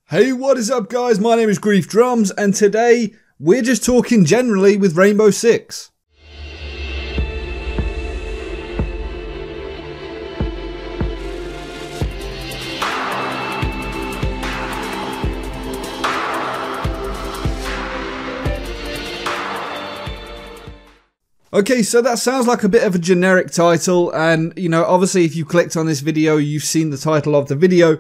Hey, what is up guys? My name is Griefdrums and today we're just talking generally with Rainbow Six. Okay, so that sounds like a bit of a generic title, and obviously if you clicked on this video, you've seen the title of the video.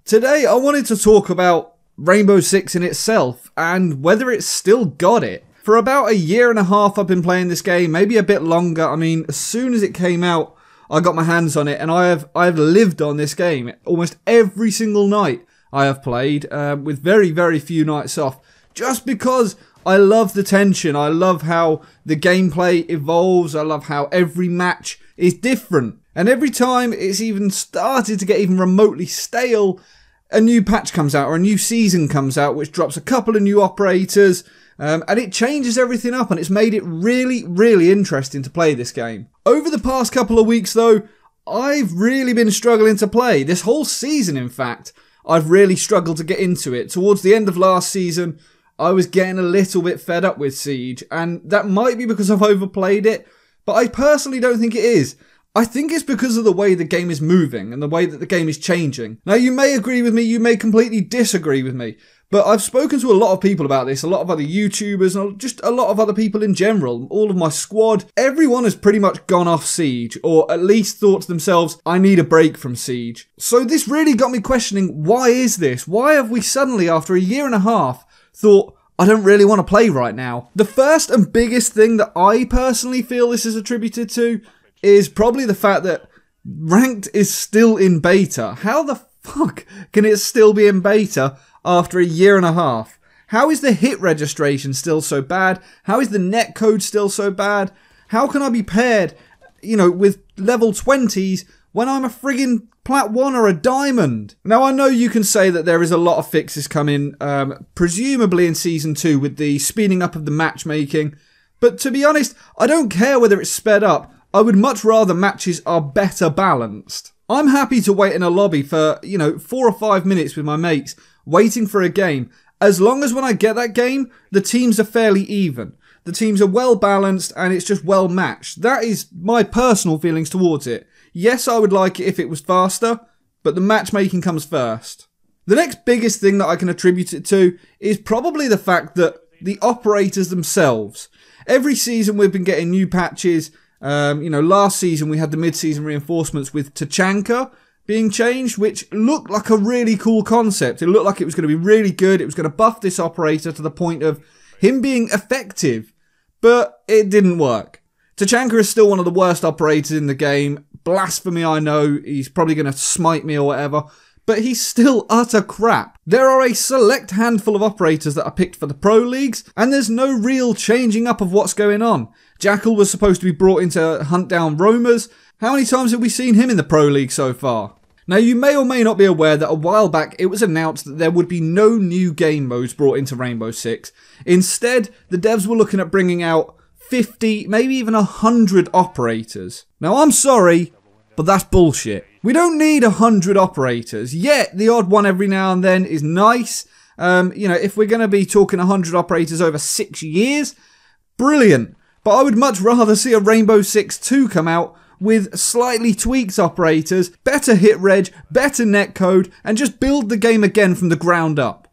Today I wanted to talk about Rainbow Six in itself and whether it's still got it. For about a year and a half I've been playing this game, maybe a bit longer. I mean, as soon as it came out, I got my hands on it, and I've lived on this game. Almost every single night I have played, with very, very few nights off, just because I love the tension. I love how the gameplay evolves. I love how every match is different. And every time it's even started to get even remotely stale, a new patch comes out or a new season comes out which drops a couple of new operators, and it changes everything up, and it's made it really, really interesting to play this game. Over the past couple of weeks though, I've really been struggling to play. This whole season, in fact, I've really struggled to get into it. Towards the end of last season, I was getting a little bit fed up with Siege, and that might be because I've overplayed it, but I personally don't think it is. I think it's because of the way the game is moving and the way that the game is changing. Now, you may agree with me, you may completely disagree with me, but I've spoken to a lot of people about this, a lot of other YouTubers, and just a lot of other people in general, all of my squad. Everyone has pretty much gone off Siege, or at least thought to themselves, I need a break from Siege. So this really got me questioning, why is this? Why have we suddenly, after a year and a half, thought, I don't really want to play right now? The first and biggest thing that I personally feel this is attributed to is probably the fact that Ranked is still in beta. How the fuck can it still be in beta after a year and a half? How is the hit registration still so bad? How is the netcode still so bad? How can I be paired, with level 20s when I'm a friggin' Plat 1 or a Diamond? Now, I know you can say that there is a lot of fixes coming, presumably in Season 2 with the speeding up of the matchmaking, but to be honest, I don't care whether it's sped up. I would much rather matches are better balanced. I'm happy to wait in a lobby for, 4 or 5 minutes with my mates, waiting for a game, as long as when I get that game, the teams are fairly even. The teams are well balanced and it's just well matched. That is my personal feelings towards it. Yes, I would like it if it was faster, but the matchmaking comes first. The next biggest thing that I can attribute it to is probably the fact that the operators themselves. Every season we've been getting new patches. Last season we had the mid-season reinforcements with Tachanka being changed, which looked like a really cool concept. It looked like it was going to be really good. It was going to buff this operator to the point of him being effective, but it didn't work. Tachanka is still one of the worst operators in the game. Blasphemy, I know. He's probably going to smite me or whatever, but he's still utter crap. There are a select handful of operators that are picked for the pro leagues, and there's no real changing up of what's going on. Jackal was supposed to be brought in to hunt down roamers. How many times have we seen him in the pro league so far? Now, you may or may not be aware that a while back it was announced that there would be no new game modes brought into Rainbow Six. Instead, the devs were looking at bringing out 50, maybe even 100 operators. Now, I'm sorry, but that's bullshit. We don't need 100 operators. Yet, the odd one every now and then is nice. If we're going to be talking 100 operators over 6 years, brilliant. But I would much rather see a Rainbow Six 2 come out with slightly tweaked operators, better hit reg, better netcode, and just build the game again from the ground up.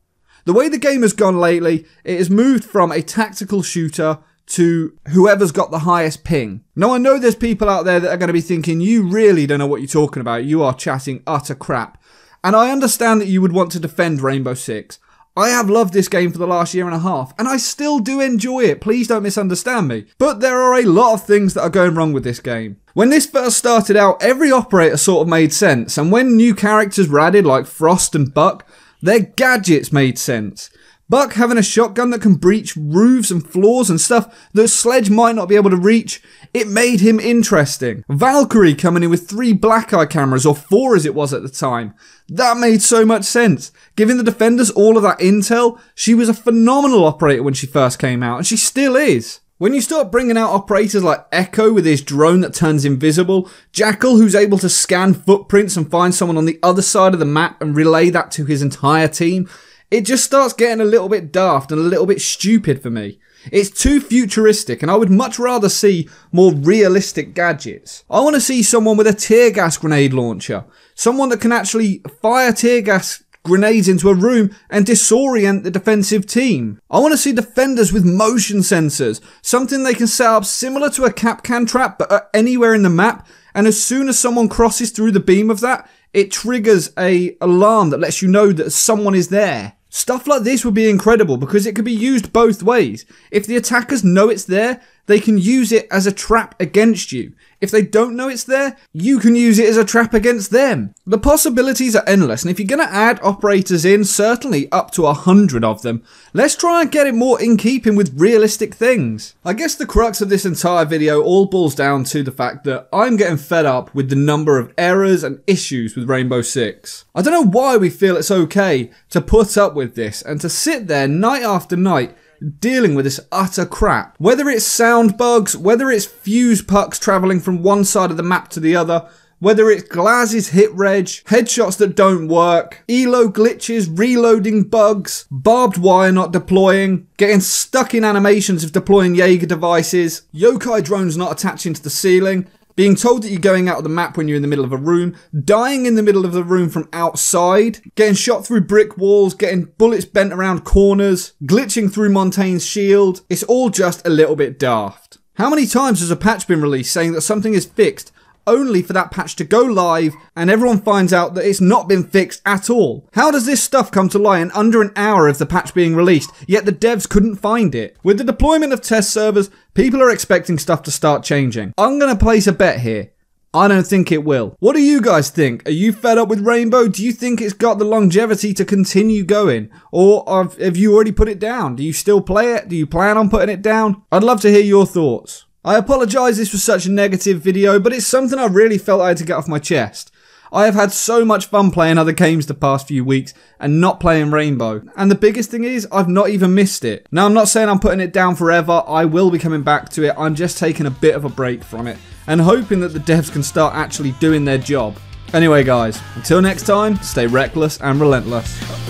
The way the game has gone lately, it has moved from a tactical shooter to whoever's got the highest ping. Now, I know there's people out there that are going to be thinking, you really don't know what you're talking about, you are chatting utter crap. And I understand that you would want to defend Rainbow Six. I have loved this game for the last year and a half, and I still do enjoy it, please don't misunderstand me. But there are a lot of things that are going wrong with this game. When this first started out, every operator sort of made sense, and when new characters were added like Frost and Buck, their gadgets made sense. Buck having a shotgun that can breach roofs and floors and stuff that Sledge might not be able to reach, it made him interesting. Valkyrie coming in with 3 black eye cameras, or 4 as it was at the time. That made so much sense. Giving the defenders all of that intel, she was a phenomenal operator when she first came out, and she still is. When you start bringing out operators like Echo with his drone that turns invisible, Jackal who's able to scan footprints and find someone on the other side of the map and relay that to his entire team, it just starts getting a little bit daft and a little bit stupid for me. It's too futuristic and I would much rather see more realistic gadgets. I want to see someone with a tear gas grenade launcher. Someone that can actually fire tear gas grenades into a room and disorient the defensive team. I want to see defenders with motion sensors, something they can set up similar to a Capcan trap but anywhere in the map, and as soon as someone crosses through the beam of that, it triggers a alarm that lets you know that someone is there. Stuff like this would be incredible because it could be used both ways. If the attackers know it's there, they can use it as a trap against you. If they don't know it's there, you can use it as a trap against them. The possibilities are endless, and if you're going to add operators in, certainly up to 100 of them, let's try and get it more in keeping with realistic things. I guess the crux of this entire video all boils down to the fact that I'm getting fed up with the number of errors and issues with Rainbow Six. I don't know why we feel it's okay to put up with this and to sit there night after night dealing with this utter crap. Whether it's sound bugs, whether it's fuse pucks travelling from one side of the map to the other, whether it's Glaz's hit reg, headshots that don't work, elo glitches, reloading bugs, barbed wire not deploying, getting stuck in animations of deploying Jaeger devices, yokai drones not attaching to the ceiling, being told that you're going out of the map when you're in the middle of a room, dying in the middle of the room from outside, getting shot through brick walls, getting bullets bent around corners, glitching through Montaigne's shield. It's all just a little bit daft. How many times has a patch been released saying that something is fixed, only for that patch to go live and everyone finds out that it's not been fixed at all? How does this stuff come to light in under an hour of the patch being released, yet the devs couldn't find it? With the deployment of test servers, people are expecting stuff to start changing. I'm going to place a bet here. I don't think it will. What do you guys think? Are you fed up with Rainbow? Do you think it's got the longevity to continue going? Or have you already put it down? Do you still play it? Do you plan on putting it down? I'd love to hear your thoughts. I apologise this was such a negative video, but it's something I really felt I had to get off my chest. I have had so much fun playing other games the past few weeks and not playing Rainbow. And the biggest thing is, I've not even missed it. Now, I'm not saying I'm putting it down forever. I will be coming back to it. I'm just taking a bit of a break from it and hoping that the devs can start actually doing their job. Anyway, guys, until next time, stay reckless and relentless.